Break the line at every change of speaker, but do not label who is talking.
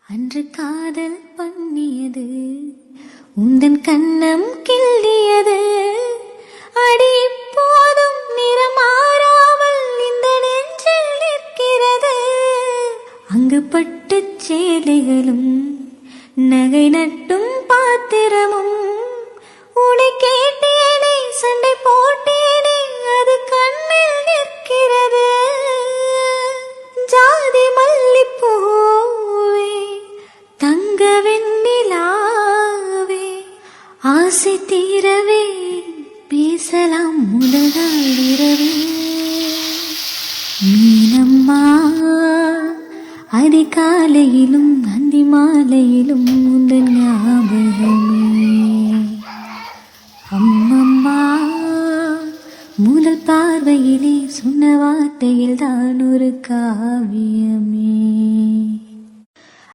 அன்று காதல் பண்ணியது உந்தன் கண்ணம் கிள்ளியது அடி போதும் நிறமாறாமல் இந்த நெஞ்சில் நிற்கிறது. அங்கு பட்டு சேலைகளும் நகை நட்டும் பாத்திரமும் உனை கேட்டேனே சண்டை போட்டேனே அது கண்ணில் நிற்கிறது. ஜாதி மல்லிப்பூவே தங்க வெண்ணிலாவே ஆசை தீரவே பேசலாம் முதல் நாள் இரவே. மீனம்மா அதிகாலையிலும் அந்தி மாலையிலும் உந்தன் ஞாபகமே. அம்மம்மா முதல் பார்வையிலே சொன்ன வார்த்தையில் தான் ஒரு காவியமே.